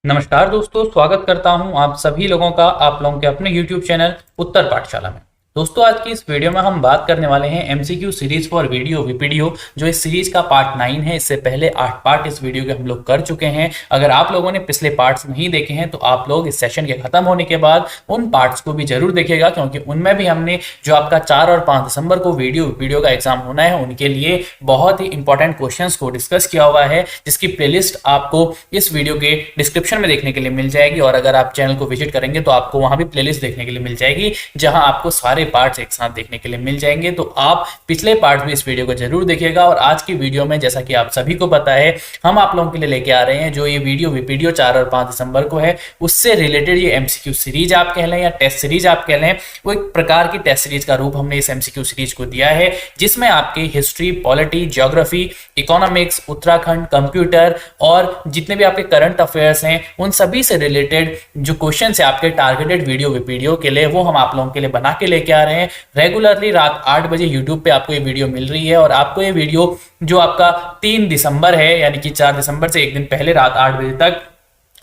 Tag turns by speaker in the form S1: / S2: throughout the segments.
S1: नमस्कार दोस्तों, स्वागत करता हूं आप सभी लोगों का आप लोगों के अपने YouTube चैनल उत्तर पाठशाला में। दोस्तों, आज की इस वीडियो में हम बात करने वाले हैं MCQ series for video VPDO, जो इस सीरीज का पार्ट 9 है। इससे पहले 8 पार्ट इस वीडियो के हम लोग कर चुके हैं। अगर आप लोगों ने पिछले पार्ट्स नहीं देखे हैं तो आप लोग इस सेशन के खत्म होने के बाद उन पार्ट्स को भी जरूर देखिएगा, क्योंकि उनमें भी हमने जो आपका 4 और 5 दिसंबर को वीडियो का एग्जाम होना है उनके लिए बहुत ही इंपॉर्टेंट क्वेश्चंस को डिस्कस किया हुआ है, जिसकी प्लेलिस्ट आपको इस वीडियो के डिस्क्रिप्शन में देखने के लिए मिल जाएगी। और अगर आप चैनल को विजिट करेंगे तो आपको वहां भी प्लेलिस्ट देखने के लिए मिल जाएगी, जहां आपको सारे पार्ट्स एक साथ देखने के लिए मिल जाएंगे। तो आप पिछले पार्ट भी इस वीडियो को जरूर देखिएगा। और आज की वीडियो में, जैसा कि आप सभी को पता है, हम आप लोगों के लिए लेके आ रहे हैं जो ये वीडियो 4 और 5 दिसंबर को है, उससे रिलेटेड ये एमसीक्यू सीरीज आप कह लें या टेस्ट सीरीज आप कह लें, वो एक प्रकार की टेस्ट सीरीज का रूप हमने इस एमसीक्यू सीरीज को दिया है, जिसमें आपके history, polity, geography, economics, Uttarakhand, computer और जितने भी आपके करंट अफेयर्स हैं उन सभी से रिलेटेड जो क्वेश्चन है आपके टारगेटेड वीडियो के लिए, वो हम आप लोगों के लिए बना के लेके आ रहे हैं। रेगुलरली रात 8 बजे यूट्यूब पे आपको ये वीडियो मिल रही है। और आपको ये वीडियो जो आपका 3 दिसंबर है, यानी कि 4 दिसंबर से एक दिन पहले रात 8 बजे तक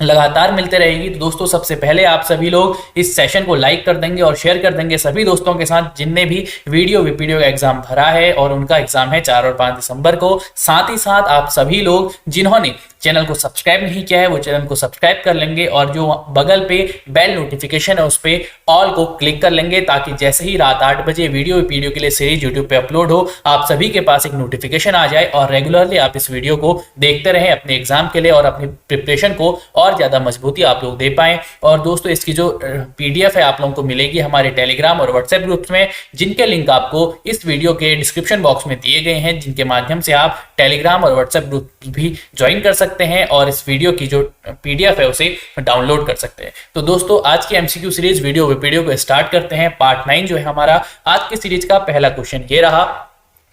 S1: लगातार मिलते रहेगी। तो दोस्तों, सबसे पहले आप सभी लोग इस सेशन को लाइक कर देंगे और शेयर कर देंगे सभी दोस्तों के साथ जिनने भी वीडियो का एग्जाम भरा है और उनका एग्जाम है 4 और 5 दिसंबर को। साथ ही साथ आप सभी लोग जिन्होंने चैनल को सब्सक्राइब नहीं किया है वो चैनल को सब्सक्राइब कर लेंगे और जो बगल पे बेल नोटिफिकेशन है उस पे ऑल को क्लिक कर लेंगे, ताकि जैसे ही रात 8 बजे वीडियो के लिए सीरीज यूट्यूब पे अपलोड हो, आप सभी के पास एक नोटिफिकेशन आ जाए और रेगुलरली आप इस वीडियो को देखते रहें अपने एग्जाम के लिए और अपनी प्रिपरेशन को और ज्यादा मजबूती आप लोग दे पाएं। और दोस्तों, इसकी जो पीडीएफ है आप लोगों को मिलेगी हमारे टेलीग्राम और व्हाट्सएप ग्रुप्स में, जिनके लिंक आपको इस वीडियो के डिस्क्रिप्शन बॉक्स में दिए गए हैं, जिनके माध्यम से आप टेलीग्राम और व्हाट्सएप ग्रुप भी ज्वाइन कर सकते हैं और इस वीडियो की जो पीडीएफ है उसे डाउनलोड कर सकते हैं। तो दोस्तों, आज की एमसीक्यू सीरीज वीडियो को स्टार्ट करते हैं। पार्ट 9 जो है हमारा आज की सीरीज का पहला क्वेश्चन ये रहा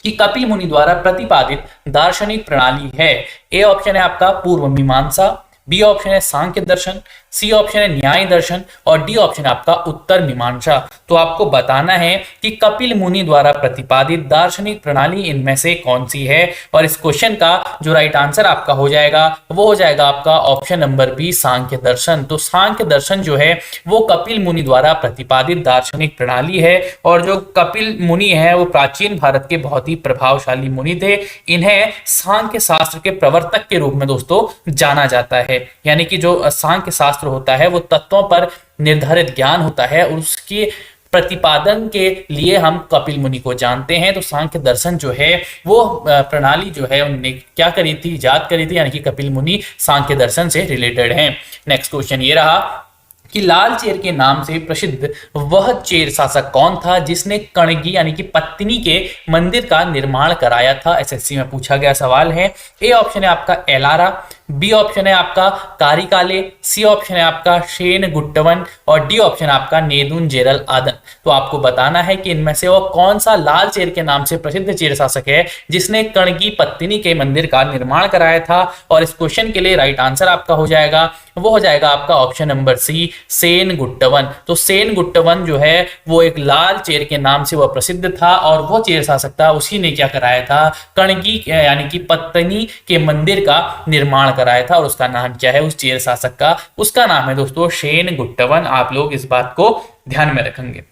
S1: कि कपिल मुनि द्वारा प्रतिपादित दार्शनिक प्रणाली है। ए ऑप्शन है आपका पूर्व मीमांसा, बी ऑप्शन है सांख्य दर्शन, सी ऑप्शन है न्याय दर्शन और डी ऑप्शन है आपका उत्तर मीमांसा। तो आपको बताना है कि कपिल मुनि द्वारा प्रतिपादित दार्शनिक प्रणाली इनमें से कौन सी है। और इस क्वेश्चन का जो राइट आंसर आपका हो जाएगा वो हो जाएगा आपका ऑप्शन नंबर बी, सांख्य दर्शन। तो सांख्य दर्शन जो है वो कपिल मुनि द्वारा प्रतिपादित दार्शनिक प्रणाली है। और जो कपिल मुनि है वो प्राचीन भारत के बहुत ही प्रभावशाली मुनि थे। इन्हें सांख्य शास्त्र के प्रवर्तक के रूप में दोस्तों जाना जाता है। यानी कि जो सांख्य शास्त्र होता है वो तत्वों पर निर्धारित ज्ञान होता है और उसके प्रतिपादन के लिए हम कपिल मुनि को जानते हैं। तो सांख्य दर्शन जो है वो प्रणाली जो है उन्होंने क्या करी थी, इजाद करी थी, यानी कि कपिल मुनि सांख्य दर्शन से रिलेटेड हैं। नेक्स्ट क्वेश्चन ये रहा कि लाल चेर के नाम से प्रसिद्ध वह चेर शासक कौन था जिसने कणगी यानी कि पत्नी के मंदिर का निर्माण कराया था। एसएससी में पूछा गया सवाल है। ए ऑप्शन है आपका एलारा, बी ऑप्शन है आपका कारिकाले, सी ऑप्शन है आपका शेन गुट्टवन और डी ऑप्शन आपका नेदुन जेरल आदन। तो आपको बताना है कि इनमें से वो कौन सा लाल चेर के नाम से प्रसिद्ध चेर शासक है जिसने कणगी पत्नी के मंदिर का निर्माण कराया था। और इस क्वेश्चन के लिए राइट आंसर आपका हो जाएगा वो हो जाएगा आपका ऑप्शन नंबर सी, सेन गुट्टवन। तो सेन गुट्टवन जो है वो एक लाल चेर के नाम से वह प्रसिद्ध था और वो चेर शासक था, उसी ने क्या कराया था, कणगी यानी कि पत्नी के मंदिर का निर्माण कराया था। और उसका नाम क्या है उस चेर शासक का, उसका नाम है दोस्तों सेन गुट्टवन। आप लोग इस बात को ध्यान में रखेंगे।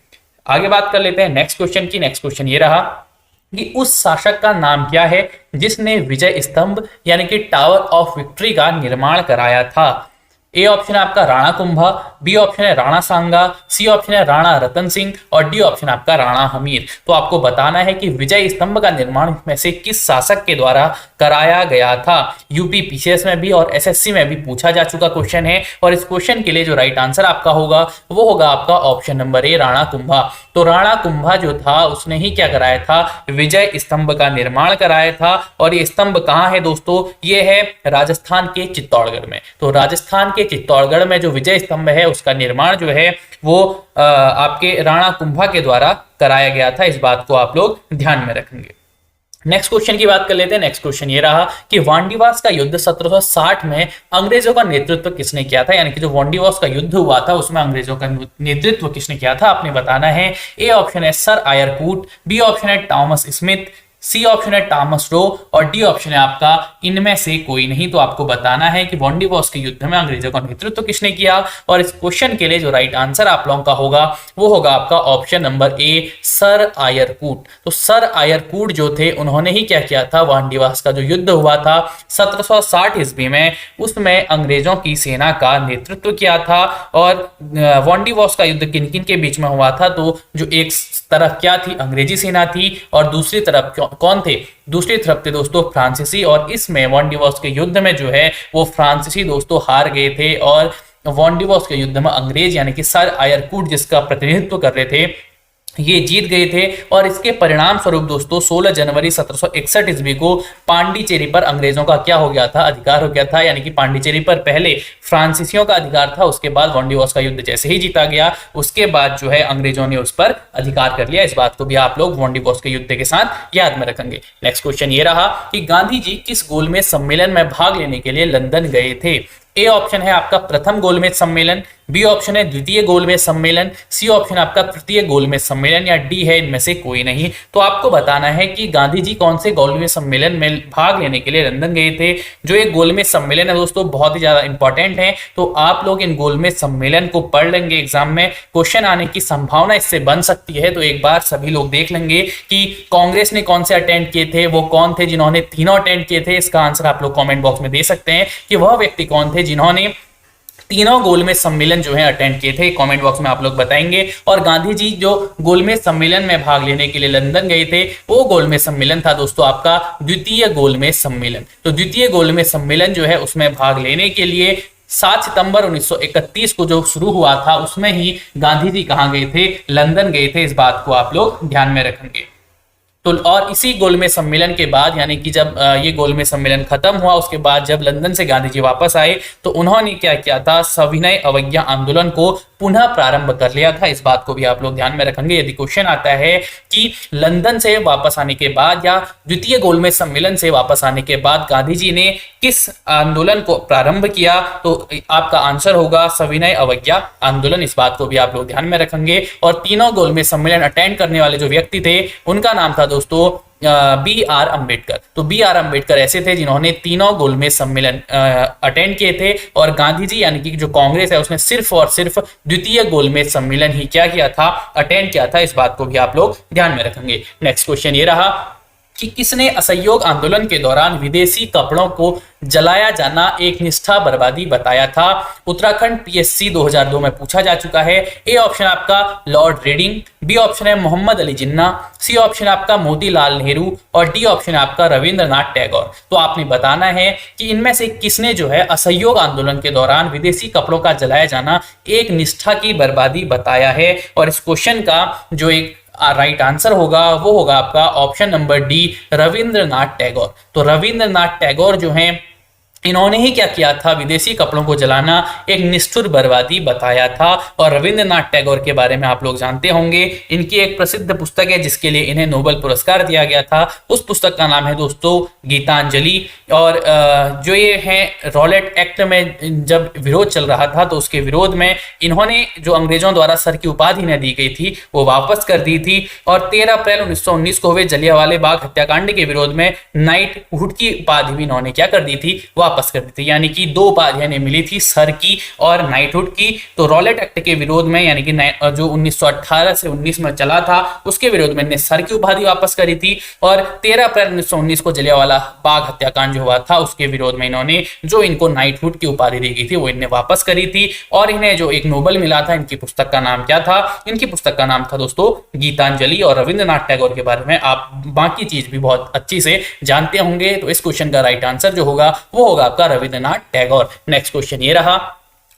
S1: आगे बात कर लेते हैं नेक्स्ट क्वेश्चन की। नेक्स्ट क्वेश्चन ये रहा कि उस शासक का नाम क्या है जिसने विजय स्तंभ यानी कि टावर ऑफ विक्ट्री का निर्माण कराया था। ए ऑप्शन है आपका राणा कुंभा, बी ऑप्शन है राणा सांगा, सी ऑप्शन है राणा रतन सिंह और डी ऑप्शन आपका राणा हमीर। तो आपको बताना है कि विजय स्तंभ का निर्माण में से किस शासक के द्वारा कराया गया था। यूपी पीसीएस में भी और एसएससी में भी पूछा जा चुका क्वेश्चन है। और इस क्वेश्चन के लिए जो राइट आंसर आपका होगा वो होगा आपका option number A, Rana Kumbha. तो राणा कुंभा जो था उसने ही क्या कराया था, विजय स्तंभ का निर्माण कराया था। और ये स्तंभ कहाँ है दोस्तों, ये है राजस्थान के चित्तौड़गढ़ में। तो राजस्थान के चित्तौड़गढ़ में जो विजय स्तंभ है उसका निर्माण जो है वो आपके राणा कुंभा के द्वारा कराया गया था। इस बात को आप लोग ध्यान में रखेंगे। नेक्स्ट क्वेश्चन की बात कर लेते हैं। नेक्स्ट क्वेश्चन ये रहा कि वांडीवास का युद्ध 1760 में अंग्रेजों का नेतृत्व किसने किया था। यानी कि जो वांडीवास का युद्ध हुआ था उसमें अंग्रेजों का नेतृत्व किसने किया था, आपने बताना है। ए ऑप्शन है सर आयरकूट, बी ऑप्शन है थॉमस स्मिथ, सी ऑप्शन है टॉमस रो और डी ऑप्शन है आपका इनमें से कोई नहीं। तो आपको बताना है कि वॉन्डिवॉस के युद्ध में अंग्रेजों का नेतृत्व किसने किया, और इस क्वेश्चन के लिए जो राइट आंसर आप लोगों का होगा वो होगा आपका option number A, sir Eyre Coote. तो सर आयरकूट जो थे उन्होंने ही क्या किया था, वॉन्डिवॉस का जो युद्ध हुआ था 1760 ईस्वी में, उसमें अंग्रेजों की सेना का नेतृत्व किया था। और वॉन्डिवॉस का युद्ध किन किन के बीच में हुआ था, तो जो एक तरफ क्या थी, अंग्रेजी सेना थी, और दूसरी तरफ कौन थे, दूसरी तरफ थे दोस्तों फ्रांसीसी। और इसमें वॉन्डिवॉस के युद्ध में जो है वो फ्रांसीसी दोस्तों हार गए थे, और वॉन्डिवॉस के युद्ध में अंग्रेज यानी कि सर आयरकूट जिसका प्रतिनिधित्व कर रहे थे ये जीत गए थे। और इसके परिणाम स्वरूप दोस्तों 16 जनवरी 1761 ईस्वी को पांडिचेरी पर अंग्रेजों का क्या हो गया था, अधिकार हो गया था। यानी कि पांडिचेरी पर पहले फ्रांसीसियों का अधिकार था, उसके बाद वॉन्डिवॉस का युद्ध जैसे ही जीता गया उसके बाद जो है अंग्रेजों ने उस पर अधिकार कर लिया। इस बात को भी आप लोग वॉन्डिवॉस के युद्ध के साथ याद में रखेंगे। नेक्स्ट क्वेश्चन ये रहा कि गांधी जी किस गोलमेज सम्मेलन में भाग लेने के लिए लंदन गए थे। ए ऑप्शन है आपका प्रथम गोलमेज सम्मेलन, बी ऑप्शन है द्वितीय गोलमेज सम्मेलन, सी ऑप्शन आपका तृतीय गोलमेज सम्मेलन, या डी है इनमें से कोई नहीं। तो आपको बताना है कि गांधी जी कौन से गोलमेज सम्मेलन में भाग लेने के लिए लंदन गए थे। जो ये गोलमेज सम्मेलन है दोस्तों बहुत ही ज्यादा इंपॉर्टेंट है, तो आप लोग इन गोलमेज सम्मेलन को पढ़ लेंगे, एग्जाम में क्वेश्चन आने की संभावना इससे बन सकती है। तो एक बार सभी लोग देख लेंगे कि कांग्रेस ने कौन से अटेंड किए थे, वो कौन थे जिन्होंने तीनों अटेंड किए थे। इसका आंसर आप लोग कॉमेंट बॉक्स में दे सकते हैं कि वह व्यक्ति कौन थे जिन्होंने तीनों गोलमेज सम्मेलन जो है अटेंड किए थे, कमेंट बॉक्स में आप लोग बताएंगे। और गांधी जी जो गोलमेज सम्मेलन में भाग लेने के लिए लंदन गए थे वो गोलमेज सम्मेलन था दोस्तों आपका द्वितीय गोलमेज सम्मेलन। तो द्वितीय गोलमेज सम्मेलन जो है उसमें भाग लेने के लिए 7 सितंबर 1931 को जो शुरू हुआ था उसमें ही गांधी जी कहाँ गए थे, लंदन गए थे। इस बात को आप लोग ध्यान में रखेंगे। तो और इसी गोलमेज सम्मेलन के बाद यानी कि जब ये गोलमेज सम्मेलन खत्म हुआ उसके बाद जब लंदन से गांधी जी वापस आए तो उन्होंने क्या किया था, सविनय अवज्ञा आंदोलन को पुनः प्रारंभ कर लिया था। इस बात को भी आप लोग ध्यान में रखेंगे। यदि क्वेश्चन आता है कि लंदन से वापस आने के बाद या द्वितीय गोलमेज सम्मेलन से वापस आने के बाद गांधी जी ने किस आंदोलन को प्रारंभ किया, तो आपका आंसर होगा सविनय अवज्ञा आंदोलन। इस बात को भी आप लोग ध्यान में रखेंगे। और तीनों गोलमेज सम्मेलन अटेंड करने वाले जो व्यक्ति थे उनका नाम था दोस्तों बी आर अम्बेडकर। तो बी आर अम्बेडकर ऐसे थे जिन्होंने तीनों गोलमेज सम्मेलन अटेंड किए थे, और गांधी जी यानी कि जो कांग्रेस है उसने सिर्फ और सिर्फ द्वितीय गोलमेज सम्मेलन ही क्या किया था, अटेंड किया था। इस बात को भी आप लोग ध्यान में रखेंगे। नेक्स्ट क्वेश्चन ये रहा कि किसने असहयोग आंदोलन के दौरान विदेशी कपड़ों को जलाया जाना एक निष्ठा बर्बादी बताया था। उत्तराखंड पीएससी 2002 में पूछा जा चुका है। ए ऑप्शन आपका लॉर्ड रेडिंग, बी ऑप्शन है मोहम्मद अली जिन्ना, सी ऑप्शन आपका मोतीलाल नेहरू, और डी ऑप्शन आपका रविंद्रनाथ टैगोर। तो आपने बताना है कि इनमें से किसने जो है असहयोग आंदोलन के दौरान विदेशी कपड़ों का जलाया जाना एक निष्ठा की बर्बादी बताया है। और इस क्वेश्चन का जो एक राइट आंसर होगा वो होगा आपका option number D, Rabindranath Tagore. तो रविंद्रनाथ टैगोर जो हैं इन्होंने ही क्या किया था, विदेशी कपड़ों को जलाना एक निष्ठुर बर्बादी बताया था। और रविंद्रनाथ टैगोर के बारे में आप लोग जानते होंगे, इनकी एक प्रसिद्ध पुस्तक है जिसके लिए इन्हें नोबेल पुरस्कार दिया गया था। उस पुस्तक का नाम है दोस्तों गीतांजलि। और जो ये है रॉलेट एक्ट में जब विरोध चल रहा था तो उसके विरोध में इन्होंने जो अंग्रेजों द्वारा सर की उपाधि न दी गई थी वो वापस कर दी थी। और 13 अप्रैल 1919 को हुए जलियांवाला बाग हत्याकांड के विरोध में नाइटहुड की उपाधि भी इन्होंने क्या कर दी थी, वापस कर दी थी। यानी कि 2 उपाधियां इन्हें मिली थी, सर की और नाइटहुड की। तो रॉलेट एक्ट के विरोध में यानी कि जो 1918 से 19 में चला था उसके विरोध में इन्हें सर की उपाधि वापस करी थी। और 13 अप्रैल 1919 को जलियांवाला बाग हत्याकांड जो हुआ था उसके विरोध में इन्होंने जो इनको नाइटहुड की उपाधि दी गई थी वो इन्हें वापस करी थी। और इन्हें जो एक नोबेल मिला था, इनकी पुस्तक का नाम क्या था, इनकी पुस्तक का नाम था दोस्तों गीतांजलि। और रविंद्रनाथ टैगोर के बारे में आप बाकी चीज भी बहुत अच्छी से जानते होंगे। तो इस क्वेश्चन का राइट आंसर जो होगा वो होगा आपका रविंद्रनाथ टैगोर। नेक्स्ट क्वेश्चन ये रहा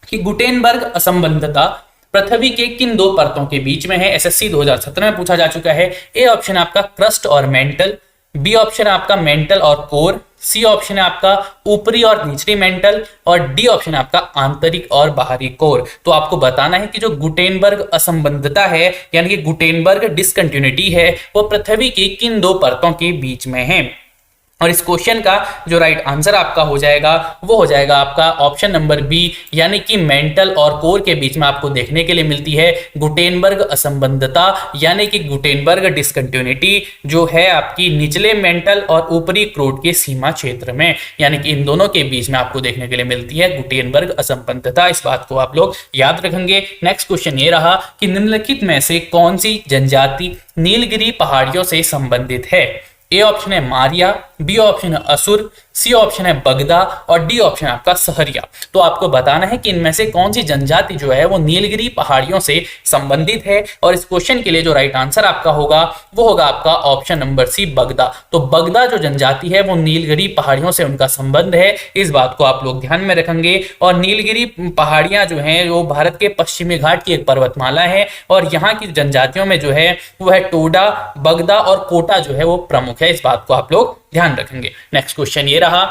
S1: कि गुटेनबर्ग असंबद्धता पृथ्वी के किन 2 परतों के बीच में है। एसएससी 2017 में पूछा जा चुका है। ए ऑप्शन आपका क्रस्ट और मेंटल, बी ऑप्शन आपका मेंटल और कोर, सी ऑप्शन है आपका ऊपरी और निचली मेंटल, और डी ऑप्शन आपका आंतरिक और बाहरी कोर। तो आपको बताना है कि जो गुटेनबर्ग असंबद्धता है यानी कि गुटेनबर्ग डिसकंटिन्यूटी है वो पृथ्वी की किन 2 परतों के बीच में है। और इस क्वेश्चन का जो राइट आंसर आपका हो जाएगा वो हो जाएगा आपका ऑप्शन नंबर बी, यानी कि मेंटल और कोर के बीच में आपको देखने के लिए मिलती है गुटेनबर्ग असंबद्धता, यानी कि गुटेनबर्ग डिसकंटिन्यूटी जो है आपकी निचले मेंटल और ऊपरी क्रोट के सीमा क्षेत्र में, यानी कि इन दोनों के बीच में आपको देखने के लिए मिलती है गुटेनबर्ग असंबद्धता। इस बात को आप लोग याद रखेंगे। नेक्स्ट क्वेश्चन ये रहा कि निम्नलिखित में से कौन सी जनजाति नीलगिरी पहाड़ियों से संबंधित है। ए ऑप्शन है मारिया, बी ऑप्शन है असुर, सी ऑप्शन है बगदा और डी ऑप्शन आपका सहरिया। तो आपको बताना है कि इनमें से कौन सी जनजाति जो है वो नीलगिरी पहाड़ियों से संबंधित है, और इस क्वेश्चन के लिए जो राइट आंसर आपका होगा वो होगा आपका ऑप्शन नंबर सी बगदा। तो बगदा जो जनजाति है वो नीलगिरी पहाड़ियों से उनका संबंध है, इस बात को आप लोग ध्यान में रखेंगे। और नीलगिरी पहाड़ियां जो हैं वो भारत के पश्चिमी घाट की एक पर्वतमाला है, और यहाँ की जनजातियों में जो है वो है टोडा, बगदा और कोटा जो है वो प्रमुख है, इस बात को आप लोग ध्यान रखेंगे। नेक्स्ट क्वेश्चन ये रहा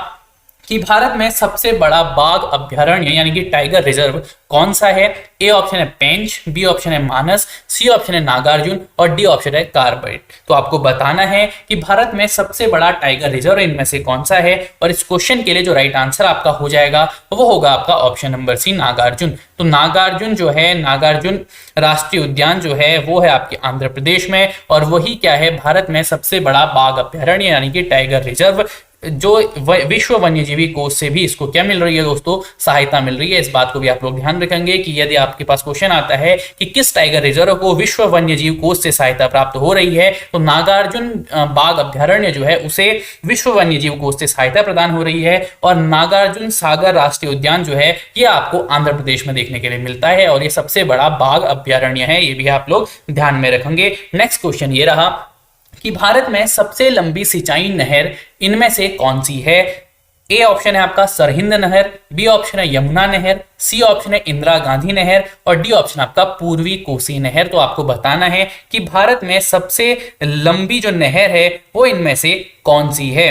S1: कि भारत में सबसे बड़ा बाघ अभ्यारण्य यानी कि टाइगर रिजर्व कौन सा है। ए ऑप्शन है पेंच, बी ऑप्शन है मानस, सी ऑप्शन है नागार्जुन और डी ऑप्शन है कार्बेट। तो आपको बताना है कि भारत में सबसे बड़ा टाइगर रिजर्व इनमें से कौन सा है, और इस क्वेश्चन के लिए जो राइट आंसर आपका हो जाएगा वो होगा आपका ऑप्शन नंबर सी नागार्जुन। तो नागार्जुन जो है, नागार्जुन राष्ट्रीय उद्यान जो है वो है आपके आंध्र प्रदेश में, और वही क्या है भारत में सबसे बड़ा बाघ अभ्यारण्य यानी कि टाइगर रिजर्व, जो विश्व वन्यजीवी कोष से भी इसको क्या मिल रही है दोस्तों, सहायता मिल रही है। इस बात को भी आप लोग ध्यान रखेंगे कि यदि आपके पास क्वेश्चन आता है कि किस टाइगर रिजर्व को विश्व वन्यजीव कोष से सहायता प्राप्त हो रही है, तो नागार्जुन बाघ अभ्यारण्य जो है उसे विश्व वन्यजीव कोष से सहायता प्रदान हो रही है, और नागार्जुन सागर राष्ट्रीय उद्यान जो है ये आपको आंध्र प्रदेश में देखने के लिए मिलता है, और ये सबसे बड़ा बाघ अभ्यारण्य है, ये भी आप लोग ध्यान में रखेंगे। नेक्स्ट क्वेश्चन ये रहा कि भारत में सबसे लंबी सिंचाई नहर इनमें से कौन सी है। ए ऑप्शन है आपका सरहिंद नहर, बी ऑप्शन है यमुना नहर, सी ऑप्शन है इंदिरा गांधी नहर और डी ऑप्शन आपका पूर्वी कोसी नहर। तो आपको बताना है कि भारत में सबसे लंबी जो नहर है वो इनमें से कौन सी है।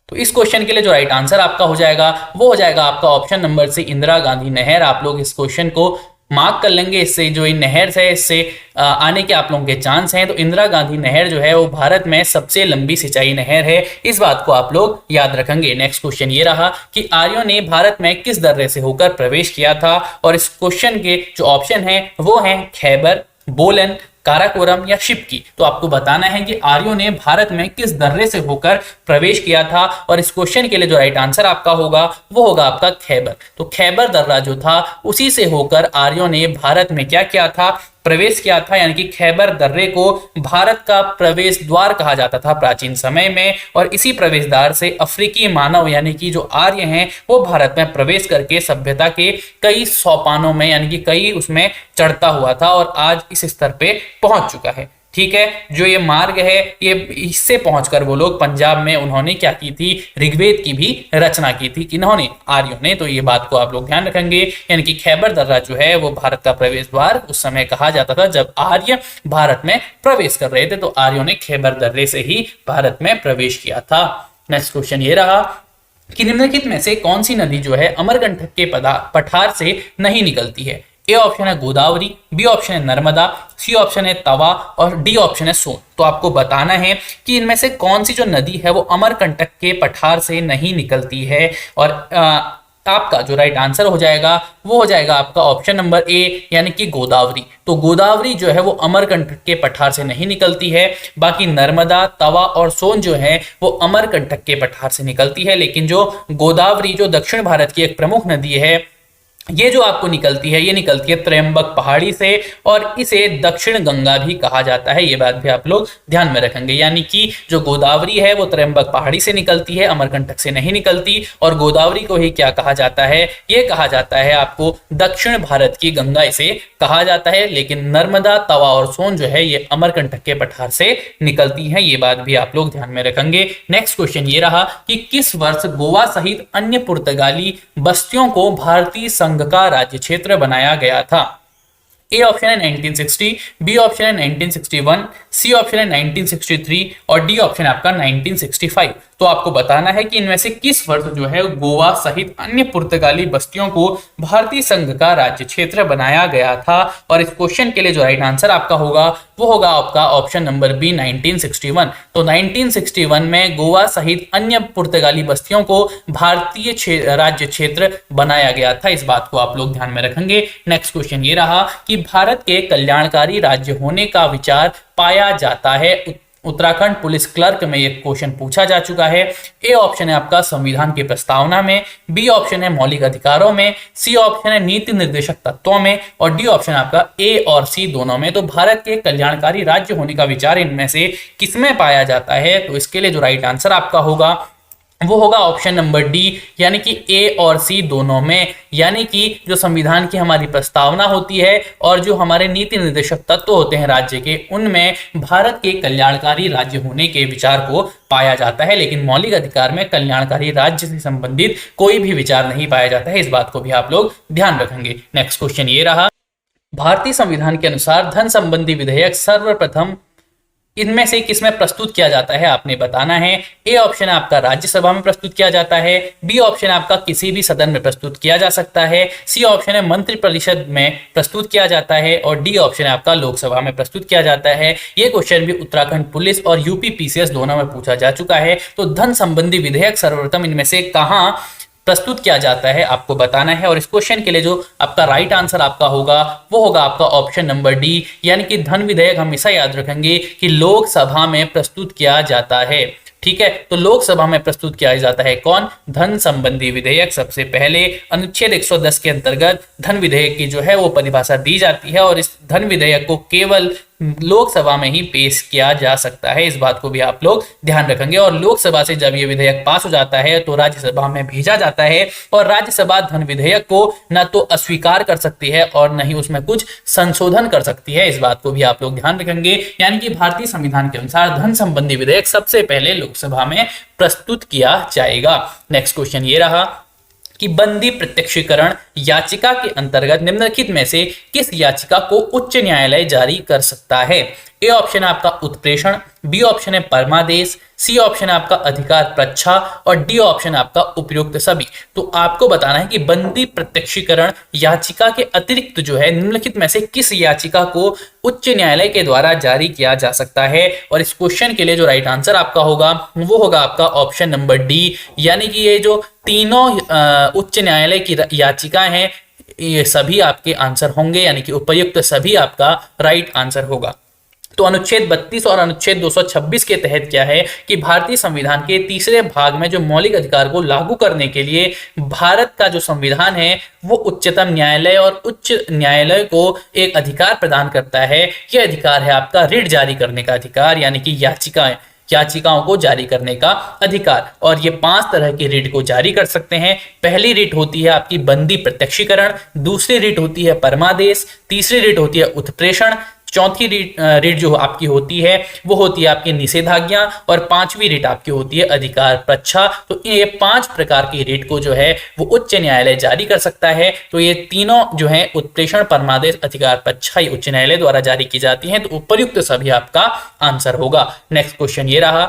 S1: तो इस क्वेश्चन के लिए जो राइट आंसर आपका हो जाएगा वो हो जाएगा आपका option number C Indira Gandhi नहर। आप लोग इस क्वेश्चन को मार्क कर लेंगे, इससे जो ये नहर है इससे आने के आप लोगों के चांस हैं। तो इंदिरा गांधी नहर जो है वो भारत में सबसे लंबी सिंचाई नहर है, इस बात को आप लोग याद रखेंगे। नेक्स्ट क्वेश्चन ये रहा कि आर्यों ने भारत में किस दर्रे से होकर प्रवेश किया था, और इस क्वेश्चन के जो ऑप्शन है वो है खैबर, बोलन, काराकोरम या शिपकी। तो आपको बताना है कि आर्यों ने भारत में किस दर्रे से होकर प्रवेश किया था, और इस क्वेश्चन के लिए जो राइट आंसर आपका होगा वो होगा आपका खैबर। तो खैबर दर्रा जो था उसी से होकर आर्यों ने भारत में क्या किया था, प्रवेश किया था, यानी कि खैबर दर्रे को भारत का प्रवेश द्वार कहा जाता था प्राचीन समय में, और इसी प्रवेश द्वार से अफ्रीकी मानव यानी कि जो आर्य हैं वो भारत में प्रवेश करके सभ्यता के कई सोपानों में यानी कि कई उसमें चढ़ता हुआ था और आज इस स्तर पे पहुंच चुका है। ठीक है, जो ये मार्ग है ये इससे पहुंचकर वो लोग पंजाब में उन्होंने क्या की थी, ऋग्वेद की भी रचना की थी, किन्होंने, आर्यों ने। तो ये बात को आप लोग ध्यान रखेंगे, यानी कि खैबर दर्रा जो है वो भारत का प्रवेश द्वार उस समय कहा जाता था जब आर्य भारत में प्रवेश कर रहे थे, तो आर्यों ने खैबर दर्रे से ही भारत में प्रवेश किया था। नेक्स्ट क्वेश्चन ये रहा कि निम्नलिखित में से कौन सी नदी जो है अमरकंटक के पठार से नहीं निकलती है। ए ऑप्शन है गोदावरी, बी ऑप्शन है नर्मदा, सी ऑप्शन है तवा और डी ऑप्शन है सोन। तो आपको बताना है कि इनमें से कौन सी जो नदी है वो अमरकंटक के पठार से नहीं निकलती है, और आपका जो राइट आंसर हो जाएगा वो हो जाएगा आपका ऑप्शन नंबर ए, यानी कि गोदावरी। तो गोदावरी जो है वो अमरकंटक के पठार से नहीं निकलती है, बाकी नर्मदा, तवा और सोन जो है वो अमरकंटक के पठार से निकलती है। लेकिन जो गोदावरी जो दक्षिण भारत की एक प्रमुख नदी है, ये जो आपको निकलती है ये निकलती है त्रयंबक पहाड़ी से, और इसे दक्षिण गंगा भी कहा जाता है, ये बात भी आप लोग ध्यान में रखेंगे। यानी कि जो गोदावरी है वो त्रयंबक पहाड़ी से निकलती है, अमरकंटक से नहीं निकलती, और गोदावरी को ही क्या कहा जाता है, ये कहा जाता है आपको दक्षिण भारत की गंगा इसे कहा जाता है। लेकिन नर्मदा, तवा और सोन जो है ये अमरकंटक के पठार से निकलती है, ये बात भी आप लोग ध्यान में रखेंगे। नेक्स्ट क्वेश्चन ये रहा कि किस वर्ष गोवा सहित अन्य पुर्तगाली बस्तियों को भारतीय संघ का राज्य क्षेत्र बनाया गया था। ए ऑप्शन है 1960, बी ऑप्शन है 1961, सी ऑप्शन है 1963 और डी ऑप्शन आपका 1965। तो आपको बताना है कि इनमें से किस वर्ष जो है गोवा सहित अन्य पुर्तगाली बस्तियों को भारतीय संघ का राज्य क्षेत्र बनाया गया था। और इस क्वेश्चन के लिए जो राइट आंसर आपका होगा वो होगा आपका ऑप्शन नंबर बी 1961। तो 1961 में गोवा सहित अन्य पुर्तगाली बस्तियों को भारतीय राज्य क्षेत्र बनाया गया था। इस बात को आप लोग ध्यान में रखेंगे। नेक्स्ट क्वेश्चन ये रहा कि भारत के कल्याणकारी राज्य होने का विचार पाया जाता है। उत्तराखंड पुलिस क्लर्क में ये क्वेश्चन पूछा जा चुका है। ए ऑप्शन है आपका संविधान की प्रस्तावना में, बी ऑप्शन है मौलिक अधिकारों में, सी ऑप्शन है नीति निर्देशक तत्वों में और डी ऑप्शन आपका ए और सी दोनों में। तो भारत के कल्याणकारी राज्य होने का विचार इनमें से किसमें पाया जाता है? तो इसके लिए जो राइट आंसर आपका होगा वो होगा ऑप्शन नंबर डी, यानी कि ए और सी दोनों में। यानी कि जो संविधान की हमारी प्रस्तावना होती है और जो हमारे नीति निर्देशक तत्व होते हैं राज्य के, उनमें भारत के कल्याणकारी राज्य होने के विचार को पाया जाता है। लेकिन मौलिक अधिकार में कल्याणकारी राज्य से संबंधित कोई भी विचार नहीं पाया जाता है। इस बात को भी आप लोग ध्यान रखेंगे। नेक्स्ट क्वेश्चन ये रहा, भारतीय संविधान के अनुसार धन संबंधी विधेयक सर्वप्रथम इनमें से किसमें प्रस्तुत किया जाता है? आपने बताना है। ए ऑप्शन आपका राज्यसभा में प्रस्तुत किया जाता है, बी ऑप्शन आपका किसी भी सदन में प्रस्तुत किया जा सकता है, सी ऑप्शन है मंत्रिपरिषद में प्रस्तुत किया जाता है और डी ऑप्शन आपका लोकसभा में प्रस्तुत किया जाता है। ये क्वेश्चन भी उत्तराखंड पुलिस और यूपी पीसीएस दोनों में पूछा जा चुका है। तो धन संबंधी विधेयक सर्वप्रथम इनमें से कहां प्रस्तुत किया जाता है आपको बताना है। और इस क्वेश्चन के लिए जो आपका राइट आंसर आपका होगा वो होगा आपका ऑप्शन नंबर डी, यानी कि धन विधेयक हमेशा याद रखेंगे कि लोकसभा में प्रस्तुत किया जाता है। ठीक है, तो लोकसभा में प्रस्तुत किया जाता है कौन? धन संबंधी विधेयक। सबसे पहले अनुच्छेद 110 के अंतर्गत धन विधेयक की जो है वो परिभाषा दी जाती है और इस धन विधेयक को केवल लोकसभा में ही पेश किया जा सकता है। इस बात को भी आप लोग ध्यान रखेंगे। और लोकसभा से जब ये विधेयक पास हो जाता है तो राज्यसभा में भेजा जाता है और राज्यसभा धन विधेयक को न तो अस्वीकार कर सकती है और न ही उसमें कुछ संशोधन कर सकती है। इस बात को भी आप लोग ध्यान रखेंगे। यानी कि भारतीय संविधान के अनुसार धन संबंधी विधेयक सबसे पहले लोकसभा में प्रस्तुत किया जाएगा। नेक्स्ट क्वेश्चन ये रहा कि बंदी प्रत्यक्षीकरण याचिका के अंतर्गत निम्नलिखित में से किस याचिका को उच्च न्यायालय जारी कर सकता है? ए ऑप्शन है आपका उत्प्रेषण, बी ऑप्शन है परमादेश, सी ऑप्शन है आपका अधिकार प्रच्छा और डी ऑप्शन आपका उपयुक्त सभी। तो आपको बताना है कि बंदी प्रत्यक्षीकरण याचिका के अतिरिक्त जो है निम्नलिखित में से किस याचिका को उच्च न्यायालय के द्वारा जारी किया जा सकता है। और इस क्वेश्चन के लिए जो राइट आंसर आपका होगा वो होगा आपका ऑप्शन नंबर डी, यानी कि ये जो तीनों उच्च न्यायालय की याचिकाएं हैं ये सभी आपके आंसर होंगे, यानी कि उपयुक्त सभी आपका राइट आंसर होगा। तो अनुच्छेद 32 और अनुच्छेद 226 के तहत क्या है कि भारतीय संविधान के तीसरे भाग में जो मौलिक अधिकार को लागू करने के लिए भारत का जो संविधान है वो उच्चतम न्यायालय और उच्च न्यायालय को एक अधिकार प्रदान करता है। यह अधिकार है आपका रिट जारी करने का अधिकार, यानी कि याचिकाओं को जारी करने का अधिकार। और ये 5 तरह की रिट को जारी कर सकते हैं। पहली रिट होती है आपकी बंदी प्रत्यक्षीकरण, दूसरी रिट होती है परमादेश, तीसरी रिट होती है उत्प्रेषण, चौथी रिट जो आपकी होती है वो होती है आपकी निषेधाज्ञा और पांचवी रिट आपकी होती है अधिकार प्रच्छा। तो ये 5 प्रकार की रिट को जो है वो उच्च न्यायालय जारी कर सकता है। तो ये तीनों जो है उत्प्रेषण, परमादेश, अधिकार प्रच्छा ये उच्च न्यायालय द्वारा जारी की जाती हैं। तो उपयुक्त सभी आपका आंसर होगा। नेक्स्ट क्वेश्चन ये रहा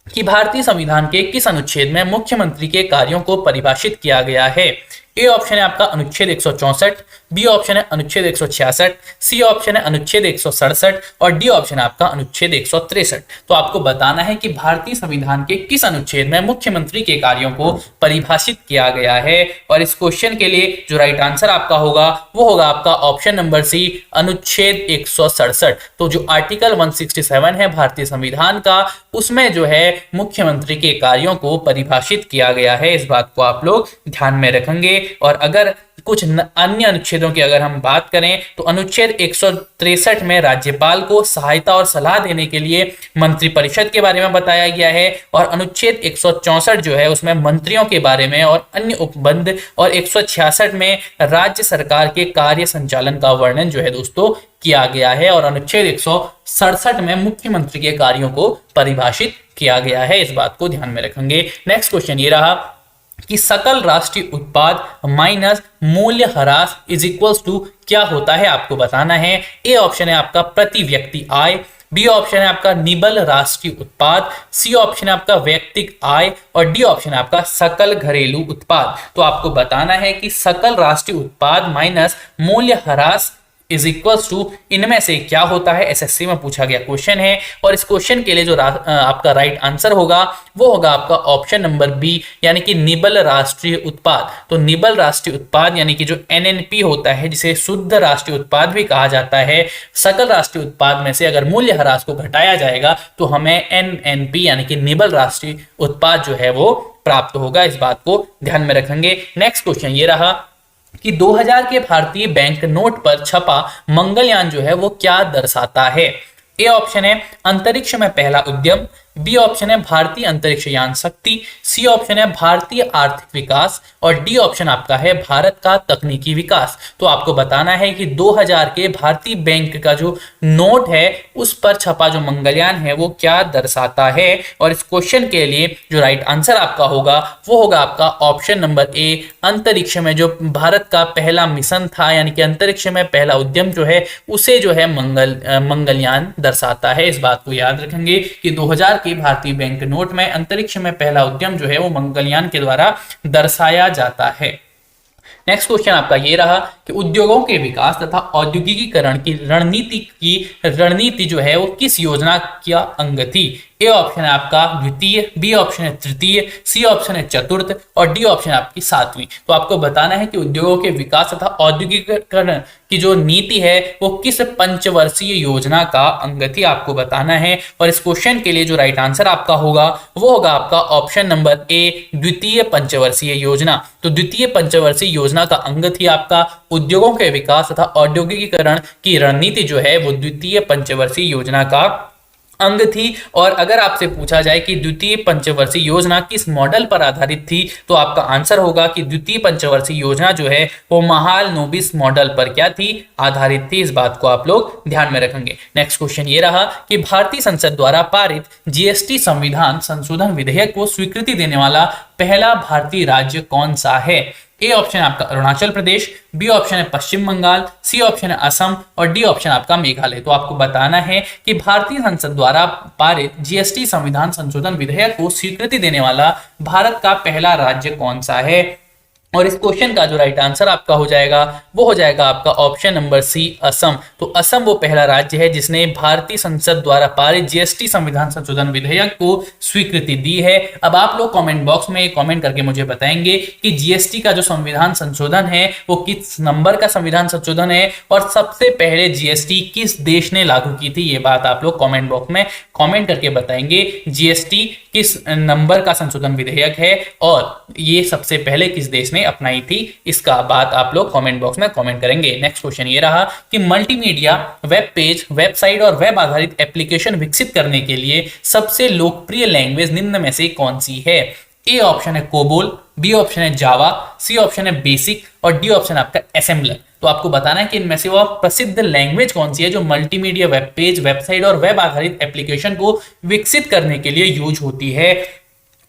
S1: कि भारतीय संविधान के किस अनुच्छेद में मुख्यमंत्री के कार्यों को परिभाषित किया गया है? ए ऑप्शन है आपका अनुच्छेद 164, बी ऑप्शन है अनुच्छेद 166, सी ऑप्शन है अनुच्छेद 167 और डी ऑप्शन है आपका अनुच्छेद 163। तो आपको बताना है कि भारतीय संविधान के किस अनुच्छेद में मुख्यमंत्री के कार्यों को परिभाषित किया गया है। और इस क्वेश्चन के लिए जो राइट आंसर आपका होगा वो होगा आपका ऑप्शन नंबर सी, अनुच्छेद 167। तो जो आर्टिकल 167 है भारतीय संविधान का, उसमें जो है मुख्यमंत्री के कार्यों को परिभाषित किया गया है। इस बात को आप लोग ध्यान में रखेंगे। और अगर कुछ अन्य अनुच्छेदों की अगर हम बात करें तो अनुच्छेद 163 में राज्यपाल को सहायता और सलाह देने के लिए मंत्रिपरिषद के बारे में बताया गया है और अनुच्छेद 164 जो है उसमें मंत्रियों के बारे में और अन्य उपबंध और 166 में राज्य सरकार के कार्य संचालन का वर्णन जो है दोस्तों किया गया है। और अनुच्छेद 167 में मुख्यमंत्री के कार्यों को परिभाषित किया गया है। इस बात को ध्यान में रखेंगे। नेक्स्ट क्वेश्चन ये रहा कि सकल राष्ट्रीय उत्पाद माइनस मूल्य ह्रास इज इक्वल्स टू क्या होता है? आपको बताना है। ए ऑप्शन है आपका प्रति व्यक्ति आय, बी ऑप्शन है आपका निबल राष्ट्रीय उत्पाद, सी ऑप्शन है आपका वैयक्तिक आय और डी ऑप्शन है आपका सकल घरेलू उत्पाद। तो आपको बताना है कि सकल राष्ट्रीय उत्पाद माइनस मूल्यह्रास इज इक्वल्स टू इनमें से क्या होता है। एसएससी में पूछा गया क्वेश्चन है और इस क्वेश्चन के लिए जो आपका राइट आंसर होगा वो होगा आपका ऑप्शन नंबर बी, यानी कि निबल राष्ट्रीय उत्पाद। तो निबल राष्ट्रीय उत्पाद यानी कि जो एनएनपी होता है, जिसे शुद्ध राष्ट्रीय उत्पाद भी कहा जाता है, सकल राष्ट्रीय उत्पाद में से अगर मूल्यह्रास को घटाया जाएगा तो हमें एनएनपी यानी कि निबल राष्ट्रीय उत्पाद जो है वो प्राप्त होगा। इस बात को ध्यान में रखेंगे। नेक्स्ट क्वेश्चन ये रहा कि 2000 के भारतीय बैंक नोट पर छपा मंगलयान जो है वो क्या दर्शाता है। ए ऑप्शन है अंतरिक्ष में पहला उद्यम, बी ऑप्शन है भारतीय अंतरिक्ष यान शक्ति, सी ऑप्शन है भारतीय आर्थिक विकास और डी ऑप्शन आपका है भारत का तकनीकी विकास। तो आपको बताना है कि 2000 के भारतीय बैंक का जो नोट है उस पर छपा जो मंगलयान है वो क्या दर्शाता है। और इस क्वेश्चन के लिए जो राइट आंसर आपका होगा वो होगा आपका ऑप्शन नंबर ए, अंतरिक्ष में जो भारत का पहला मिशन था, यानी कि अंतरिक्ष में पहला उद्यम जो है उसे जो है मंगलयान दर्शाता है। इस बात को याद रखेंगे कि 2000 के भारतीय बैंक नोट में अंतरिक्ष में पहला उद्यम जो है वो मंगलयान के द्वारा दर्शाया जाता है। नेक्स्ट क्वेश्चन आपका ये रहा कि उद्योगों के विकास तथा औद्योगिकीकरण की रणनीति जो है वो किस योजना का अंग थी। ए ऑप्शन है आपका द्वितीय, बी ऑप्शन है तृतीय, सी ऑप्शन है चतुर्थ और डी ऑप्शन है आपकी सातवीं। तो आपको बताना है कि उद्योगों के विकास तथा औद्योगिकीकरण की जो नीति है वो किस पंचवर्षीय योजना का अंग थी, आपको बताना है। और इस क्वेश्चन के लिए जो राइट आंसर आपका होगा वो होगा आपका ऑप्शन नंबर ए, द्वितीय पंचवर्षीय योजना। तो द्वितीय पंचवर्षीय योजना का अंग थी आपका उद्योगों के विकास तथा औद्योगिकीकरण की रणनीति जो है वो द्वितीय पंचवर्षीय योजना का अंग थी। और अगर आपसे पूछा जाए कि द्वितीय पंचवर्षीय योजना किस मॉडल पर आधारित थी तो आपका आंसर होगा कि द्वितीय पंचवर्षीय योजना जो है वो महालनोबिस मॉडल पर क्या थी, आधारित थी। इस बात को आप लोग ध्यान में रखेंगे। नेक्स्ट क्वेश्चन ये रहा कि भारतीय संसद द्वारा पारित जीएसटी संविधान संशोधन विधेयक को स्वीकृति देने वाला पहला भारतीय राज्य कौन सा है। ए ऑप्शन आपका अरुणाचल प्रदेश, बी ऑप्शन है पश्चिम बंगाल, सी ऑप्शन है असम और डी ऑप्शन आपका मेघालय। तो आपको बताना है कि भारतीय संसद द्वारा पारित जीएसटी संविधान संशोधन विधेयक को स्वीकृति देने वाला भारत का पहला राज्य कौन सा है। और इस क्वेश्चन का जो राइट आंसर आपका हो जाएगा वो हो जाएगा आपका ऑप्शन नंबर सी, असम। तो असम वो पहला राज्य है जिसने भारतीय संसद द्वारा पारित जीएसटी संविधान संशोधन विधेयक को स्वीकृति दी है। अब आप लोग कमेंट बॉक्स में कमेंट करके मुझे बताएंगे कि जीएसटी का जो संविधान संशोधन है वो किस नंबर का संविधान संशोधन है और सबसे पहले जीएसटी किस देश ने लागू की थी। ये बात आप लोग कमेंट बॉक्स में कमेंट करके बताएंगे जीएसटी किस नंबर का संशोधन विधेयक है और ये सबसे पहले किस देश ने अपनाई थी। इसका बात आप लोग कमेंट बॉक्स में कमेंट करेंगे। नेक्स्ट क्वेश्चन ये रहा कि मल्टीमीडिया वेब पेज, वेबसाइट और वेब आधारित एप्लीकेशन विकसित करने के लिए सबसे लोकप्रिय लैंग्वेज निम्न में से कौन सी है। ए ऑप्शन है कोबोल, बी ऑप्शन है जावा, सी ऑप्शन है बेसिक और डी ऑप्शन आपका असेंबलर। तो आपको बताना है कि इनमें से वह प्रसिद्ध लैंग्वेज कौन सी है जो मल्टीमीडिया वेब पेज, वेबसाइट और वेब आधारित एप्लीकेशन को विकसित करने के लिए यूज होती है।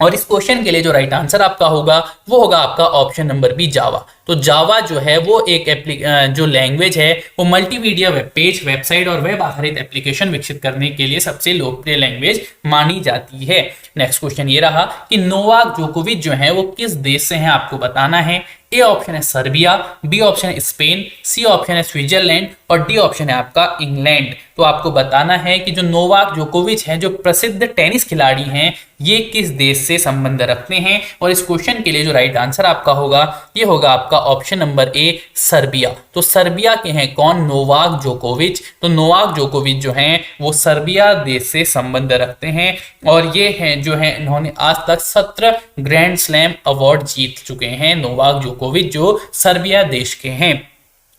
S1: और इस क्वेश्चन के लिए जो राइट आंसर आपका होगा वो होगा आपका ऑप्शन नंबर बी, जावा। तो जावा जो है वो एक जो लैंग्वेज है वो मल्टीमीडिया वेब पेज, वेबसाइट और वेब आधारित एप्लीकेशन विकसित करने के लिए सबसे लोकप्रिय लैंग्वेज मानी जाती है। नेक्स्ट क्वेश्चन ये रहा कि नोवाक जोकोविच जो है वो किस देश से हैं, आपको बताना है। ए ऑप्शन है सर्बिया, बी ऑप्शन है स्पेन, सी ऑप्शन है स्विट्जरलैंड और डी ऑप्शन है आपका इंग्लैंड। तो आपको बताना है कि जो नोवाक जोकोविच हैं जो प्रसिद्ध टेनिस खिलाड़ी हैं ये किस देश से संबंध रखते हैं। और इस क्वेश्चन के लिए जो राइट आंसर आपका होगा ये होगा आपका ऑप्शन नंबर ए, सर्बिया। तो सर्बिया के हैं कौन, नोवाक जोकोविच। तो नोवाक जोकोविच जो हैं वो सर्बिया देश से संबंध रखते हैं और ये हैं जो हैं इन्होंने आज तक 17 ग्रैंड स्लैम अवार्ड जीत चुके हैं, नोवाक जोकोविच जो सर्बिया देश के हैं।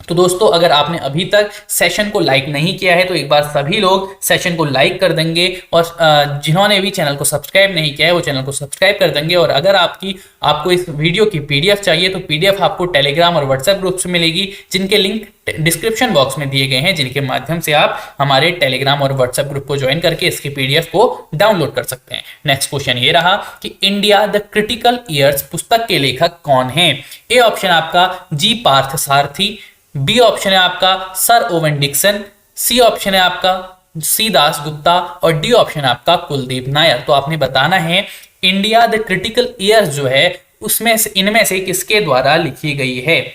S1: तो दोस्तों अगर आपने अभी तक सेशन को लाइक नहीं किया है तो एक बार सभी लोग सेशन को लाइक कर देंगे और जिन्होंने भी चैनल को सब्सक्राइब नहीं किया है वो चैनल को सब्सक्राइब कर देंगे। और अगर आपको इस वीडियो की पीडीएफ चाहिए तो पीडीएफ आपको टेलीग्राम और व्हाट्सएप ग्रुप से मिलेगी जिनके लिंक डिस्क्रिप्शन बॉक्स में दिए गए हैं, जिनके माध्यम से आप हमारे टेलीग्राम और व्हाट्सएप ग्रुप को ज्वाइन करके इसकी पीडीएफ को डाउनलोड कर सकते हैं। नेक्स्ट क्वेश्चन ये रहा कि इंडिया द क्रिटिकल ईयर्स पुस्तक के लेखक कौन है। ए ऑप्शन आपका जी पार्थ सारथी, बी ऑप्शन है आपका sir Owen Dixon, C option है आपका सी दास गुप्ता और डी ऑप्शन आपका कुलदीप नायर। तो आपने बताना है इंडिया द क्रिटिकल ईयर्स जो है उसमें से इनमें से किसके द्वारा लिखी गई है।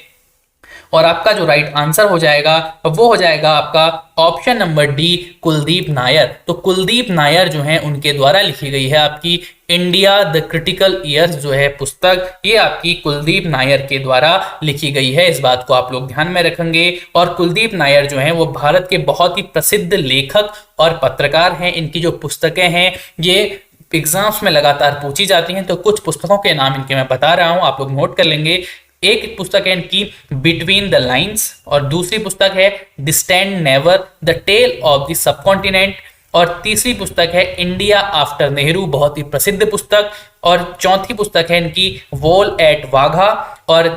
S1: और आपका जो राइट आंसर हो जाएगा वो हो जाएगा आपका option number D Kuldeep Nair. तो कुलदीप नायर जो है उनके द्वारा लिखी गई है आपकी इंडिया द क्रिटिकल ईयर्स जो है पुस्तक, ये आपकी कुलदीप नायर के द्वारा लिखी गई है। इस बात को आप लोग ध्यान में रखेंगे। और कुलदीप नायर जो है वो भारत के बहुत ही प्रसिद्ध लेखक और पत्रकार हैं। इनकी जो पुस्तकें हैं ये एग्जाम्स में लगातार पूछी जाती हैं। तो कुछ पुस्तकों के नाम इनके मैं बता रहा हूं, आप लोग नोट कर लेंगे। एक पुस्तक है इनकी बिटवीन द लाइंस और दूसरी पुस्तक है distant neighbour the tale of the subcontinent और तीसरी पुस्तक है इंडिया आफ्टर नेहरू, बहुत ही प्रसिद्ध पुस्तक। और चौथी पुस्तक है इनकी वॉल एट वाघा और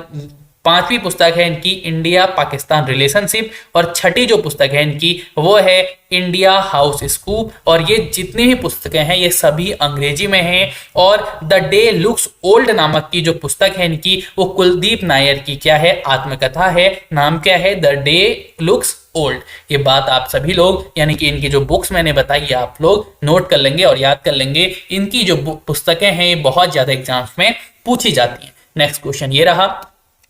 S1: पांचवी पुस्तक है इनकी इंडिया पाकिस्तान रिलेशनशिप और छठी जो पुस्तक है इनकी वो है इंडिया हाउस स्कूप। और ये जितनी भी पुस्तकें हैं ये सभी अंग्रेजी में हैं। और द डे लुक्स ओल्ड नामक की जो पुस्तक है इनकी वो कुलदीप नायर की क्या है, आत्मकथा है। नाम क्या है, द डे लुक्स ओल्ड। ये बात आप सभी लोग यानी कि इनकी जो बुक्स मैंने बताई आप लोग नोट कर लेंगे और याद कर लेंगे। इनकी जो पुस्तकें हैं ये बहुत ज्यादा एग्जाम्स में पूछी जाती हैं। नेक्स्ट क्वेश्चन ये रहा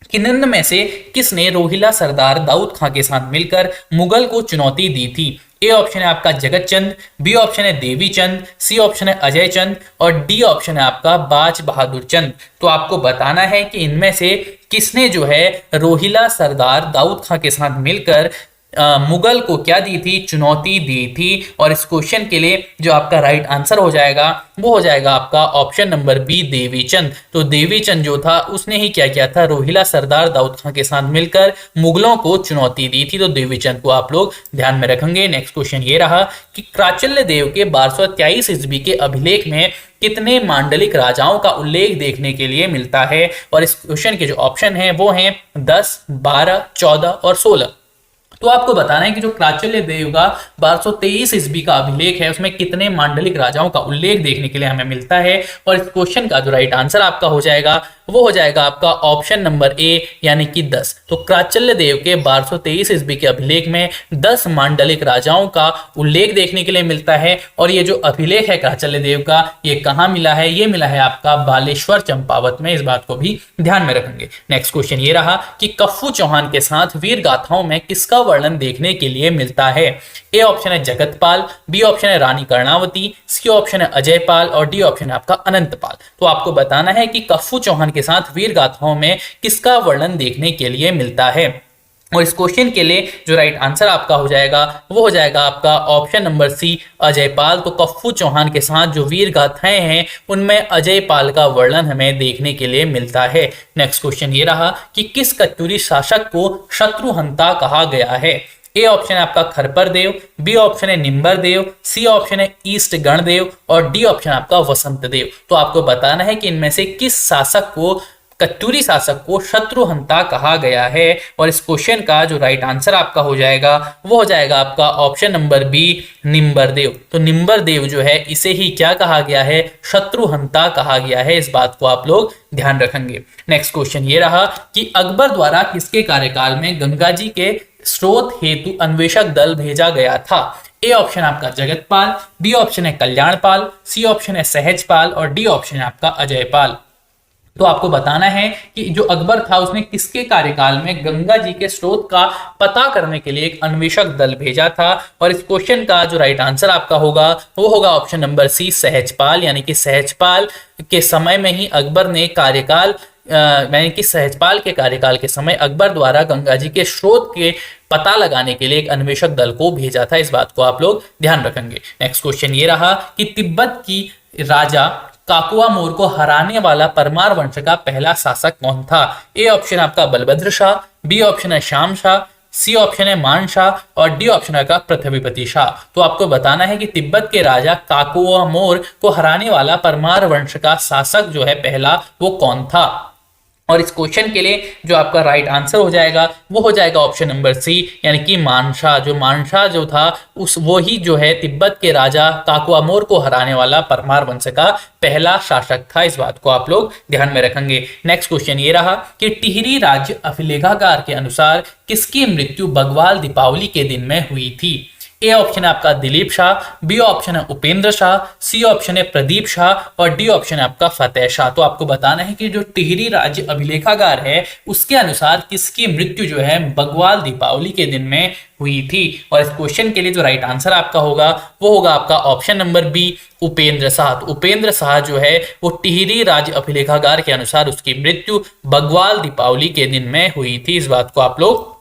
S1: कि निम्न में से किसने रोहिला सरदार दाऊद खां के साथ मिलकर मुगल को चुनौती दी थी। ए ऑप्शन है आपका जगत चंद, बी ऑप्शन है देवी चंद, सी ऑप्शन है अजय चंद और डी ऑप्शन है आपका बाज बहादुर चंद। तो आपको बताना है कि इनमें से किसने जो है रोहिला सरदार दाऊद खां के साथ मिलकर मुगल को क्या दी थी, चुनौती दी थी। और इस क्वेश्चन के लिए जो आपका राइट आंसर हो जाएगा वो हो जाएगा आपका ऑप्शन नंबर बी देवी चंद। तो देवी चंद जो था उसने ही क्या किया था, रोहिला सरदार दाऊद खां के साथ मिलकर मुगलों को चुनौती दी थी। तो देवी चंद को आप लोग ध्यान में रखेंगे। नेक्स्ट क्वेश्चन ये रहा कि क्राचल्य देव के 1223 ईस्वी के अभिलेख में कितने मांडलिक राजाओं का उल्लेख देखने के लिए मिलता है। और इस क्वेश्चन के जो ऑप्शन है वो है 10, 12, 14 और 16। तो आपको बताना है कि जो क्राचल्य देव का 1223 ईस्वी का अभिलेख है उसमें कितने मांडलिक राजाओं का उल्लेख देखने के लिए हमें मिलता है। और इस क्वेश्चन का जो राइट आंसर आपका हो जाएगा वो हो जाएगा आपका ऑप्शन नंबर ए यानी कि 10। तो क्राचल्य देव के 1223 ईस्वी के अभिलेख में 10 मांडलिक राजाओं का उल्लेख देखने के लिए मिलता है। और ये जो अभिलेख है क्राचल्य देव का ये कहाँ मिला है, ये मिला है आपका बालेश्वर चंपावत में। इस बात को भी ध्यान में रखेंगे। नेक्स्ट क्वेश्चन ये रहा कि कफ्फू चौहान के साथ वीर गाथाओं में किसका वर्णन देखने के लिए मिलता है। ए ऑप्शन है जगतपाल, बी ऑप्शन है रानी कर्णावती, सी ऑप्शन है अजयपाल और डी ऑप्शन है आपका अनंतपाल। तो आपको बताना है कि कफ्फू चौहान के साथ वीर गाथाओं में किसका वर्णन देखने के लिए मिलता है। और इस क्वेश्चन के लिए जो राइट आंसर आपका हो जाएगा वो हो जाएगा आपका ऑप्शन नंबर सी अजयपाल। तो कफ्फू चौहान के साथ जो वीर गाथाएं हैं उनमें अजयपाल का वर्णन हमें देखने के लिए मिलता है। नेक्स्ट क्वेश्चन ये रहा कि किस कत्यूरी शासक को शत्रुहंता कहा गया है। ए ऑप्शन है आपका खरपर देव, बी ऑप्शन है निम्बर देव, सी ऑप्शन है ईस्ट गणदेव और डी ऑप्शन आपका वसंत देव। तो आपको बताना है कि इनमें से किस शासक को, कत्यूरी शासक को शत्रुहंता कहा गया है। और इस क्वेश्चन का जो राइट आंसर आपका हो जाएगा वो हो जाएगा आपका ऑप्शन नंबर बी निम्बर देव। तो निम्बर देव जो है इसे ही क्या कहा गया है, शत्रुहंता कहा गया है। इस बात को आप लोग ध्यान रखेंगे। नेक्स्ट क्वेश्चन ये रहा कि अकबर द्वारा किसके कार्यकाल में गंगा जी के स्रोत हेतु अन्वेषक दल भेजा गया था। ए ऑप्शन आपका जगतपाल, बी ऑप्शन है कल्याणपाल, सी ऑप्शन है सहजपाल और डी ऑप्शन है आपका अजयपाल। तो आपको बताना है कि जो अकबर था उसने किसके कार्यकाल में गंगा जी के स्रोत का पता करने के लिए एक अन्वेषक दल भेजा था। और इस क्वेश्चन का जो राइट आंसर आपका होगा वो होगा ऑप्शन नंबर सी सहजपाल। यानी कि सहजपाल के समय में ही अकबर ने कार्यकाल यानी कि सहजपाल के कार्यकाल के समय अकबर द्वारा गंगा जी के स्रोत के पता लगाने के लिए एक अन्वेषक दल को भेजा था। इस बात को आप लोग ध्यान रखेंगे। नेक्स्ट क्वेश्चन ये रहा कि तिब्बत की राजा काकुआ मोर को हराने वाला परमार वंश का पहला शासक कौन था। ए ऑप्शन आपका बलभद्र शाह, बी ऑप्शन है श्याम शाह, सी ऑप्शन है मान शाह और डी ऑप्शन का पृथ्वीपति शाह। तो आपको बताना है कि तिब्बत के राजा काकुआ मोर को हराने वाला परमार वंश का शासक जो है पहला वो कौन था। और इस क्वेश्चन के लिए जो आपका राइट आंसर हो जाएगा वो हो जाएगा ऑप्शन नंबर सी यानी कि मानशाह। जो मानशाह जो था उस वो ही जो है तिब्बत के राजा काकुआ मोर को हराने वाला परमार वंश का पहला शासक था। इस बात को आप लोग ध्यान में रखेंगे। नेक्स्ट क्वेश्चन ये रहा कि टिहरी राज्य अभिलेखागार के अनुसार किसकी मृत्यु बग्वाल दीपावली के दिन में हुई थी। ए ऑप्शन है आपका दिलीप शाह, बी ऑप्शन है उपेंद्र शाह, सी ऑप्शन है प्रदीप शाह और डी ऑप्शन है आपका फतेह शाह। तो आपको बताना है कि जो टिहरी राज्य अभिलेखागार है उसके अनुसार किसकी मृत्यु जो है बग्वाल दीपावली के दिन में हुई थी। और इस क्वेश्चन के लिए जो राइट आंसर आपका होगा वो होगा आपका option number B Upendra Shah. तो उपेंद्र शाह जो है वो टिहरी राज्य अभिलेखागार के अनुसार उसकी मृत्यु बग्वाल दीपावली के दिन में हुई थी। इस बात को आप लोग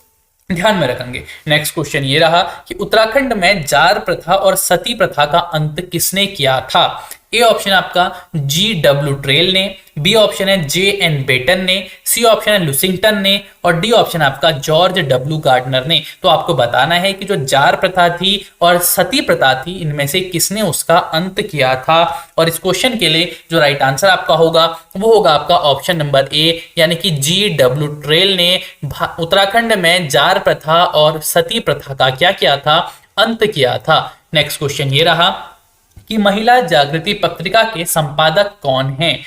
S1: ध्यान में रखेंगे। नेक्स्ट क्वेश्चन ये रहा कि उत्तराखंड में जार प्रथा और सती प्रथा का अंत किसने किया था। ए ऑप्शन आपका G.W. ट्रेल ने, बी ऑप्शन है J.N. बेटन ने, सी ऑप्शन है लुसिंगटन ने और डी ऑप्शन आपका जॉर्ज W. गार्डनर ने। तो आपको बताना है कि जो जार प्रथा थी और सती प्रथा थी इनमें से किसने उसका अंत किया था। और इस क्वेश्चन के लिए जो राइट आंसर आपका होगा वो होगा आपका ऑप्शन नंबर ए यानी कि G.W. ट्रेल ने उत्तराखंड में जार प्रथा और सती प्रथा का क्या किया था, अंत किया था। नेक्स्ट क्वेश्चन ये रहा कि महिला जागृति पत्रिका के संपादक कौन हैं।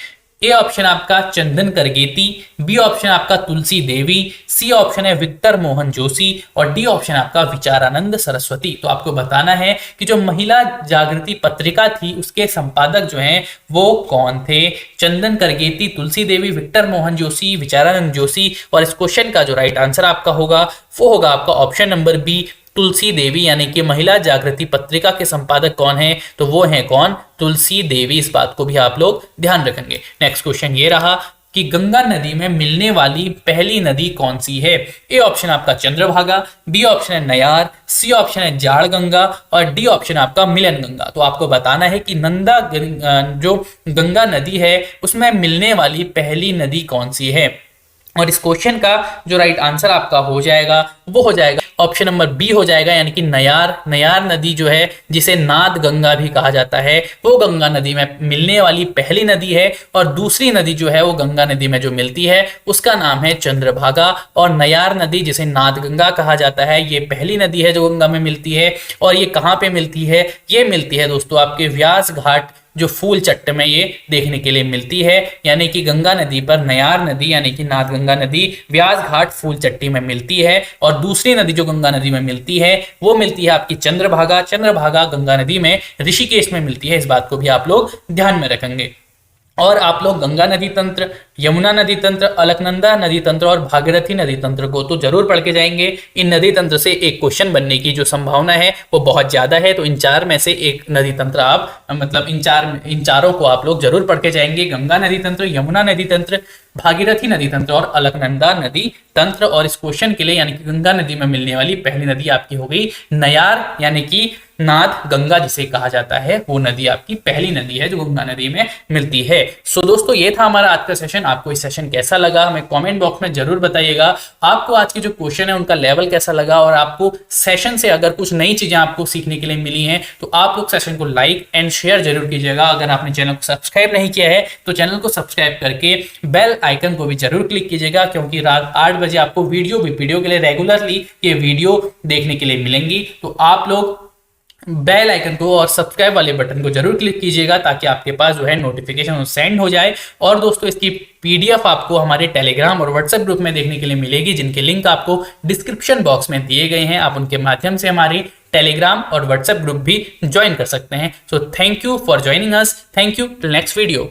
S1: ए ऑप्शन आपका चंदन करगेती, बी ऑप्शन आपका तुलसी देवी, सी ऑप्शन है विक्टर मोहन जोशी और डी ऑप्शन आपका विचारानंद सरस्वती। तो आपको बताना है कि जो महिला जागृति पत्रिका थी उसके संपादक जो हैं वो कौन थे। चंदन करगेती, तुलसी देवी, विक्टर मोहन जोशी, विचारानंद जोशी। और इस क्वेश्चन का जो राइट आंसर आपका होगा वो होगा आपका option number B Tulsi Devi यानी कि महिला जागृति पत्रिका के संपादक कौन है, तो वो है कौन, तुलसी देवी। इस बात को भी आप लोग ध्यान रखेंगे। नेक्स्ट क्वेश्चन ये रहा कि गंगा नदी में मिलने वाली पहली नदी कौन सी है। ए ऑप्शन आपका चंद्रभागा, बी ऑप्शन है नयार, सी ऑप्शन है जाड़ गंगा और डी ऑप्शन आपका मिलन गंगा। तो आपको बताना है कि जो गंगा नदी है उसमें मिलने वाली पहली नदी कौन सी है। और इस क्वेश्चन का जो राइट आंसर आपका हो जाएगा वो हो जाएगा ऑप्शन नंबर बी हो जाएगा यानी कि नयार नदी जो है जिसे नाद गंगा भी कहा जाता है वो गंगा नदी में मिलने वाली पहली नदी है। और दूसरी नदी जो है वो गंगा नदी में जो मिलती है उसका नाम है चंद्रभागा। और नयार नदी जिसे नाद गंगा कहा जाता है ये पहली नदी है जो गंगा में मिलती है। और ये कहाँ पे मिलती है, ये मिलती है दोस्तों आपके व्यास घाट जो फूल चट्ट में ये देखने के लिए मिलती है। यानी कि गंगा नदी पर नयार नदी यानी कि नाद गंगा नदी व्यास घाट फूल चट्टी में मिलती है। और दूसरी नदी जो गंगा नदी में मिलती है वो मिलती है आपकी चंद्रभागा गंगा नदी में ऋषिकेश में मिलती है। इस बात को भी आप लोग ध्यान में रखेंगे। और आप लोग गंगा नदी तंत्र, यमुना नदी तंत्र, अलकनंदा नदी तंत्र और भागीरथी नदी तंत्र को तो जरूर पढ़ के जाएंगे। इन नदी तंत्र से एक क्वेश्चन बनने की जो संभावना है वो बहुत ज्यादा है। तो इन चार में से एक नदी तंत्र आप मतलब इन चारों को आप लोग जरूर पढ़ के जाएंगे। गंगा नदी तंत्र, यमुना नदी तंत्र, भागीरथी नदी तंत्र और अलकनंदा नदी तंत्र। और इस क्वेश्चन के लिए यानी कि गंगा नदी में मिलने वाली पहली नदी आपकी हो गई नयार यानी कि नाद गंगा जिसे कहा जाता है वो नदी आपकी पहली नदी है जो गंगा नदी में मिलती है। सो दोस्तों ये था हमारा आज का सेशन। आपको इस सेशन कैसा लगा हमें कमेंट बॉक्स में जरूर बताइएगा। आपको आज के जो क्वेश्चन है उनका लेवल कैसा लगा और आपको सेशन से अगर कुछ नई चीजें आपको सीखने के लिए मिली हैं तो आप लोग सेशन को लाइक एंड शेयर जरूर कीजिएगा। अगर आपने चैनल को सब्सक्राइब नहीं किया है तो चैनल को सब्सक्राइब करके बेल आइकन को भी जरूर क्लिक कीजिएगा क्योंकि रात 8 बजे आपको वीडियो के लिए रेगुलरली ये वीडियो देखने के लिए मिलेंगी। तो आप लोग बेल आइकन को और सब्सक्राइब वाले बटन को जरूर क्लिक कीजिएगा ताकि आपके पास जो है नोटिफिकेशन सेंड हो जाए। और दोस्तों इसकी पीडीएफ आपको हमारे टेलीग्राम और व्हाट्सएप ग्रुप में देखने के लिए मिलेगी जिनके लिंक आपको डिस्क्रिप्शन बॉक्स में दिए गए हैं। आप उनके माध्यम से हमारे टेलीग्राम और व्हाट्सएप ग्रुप भी ज्वाइन कर सकते हैं। So thank you for joining us. Thank you till next video.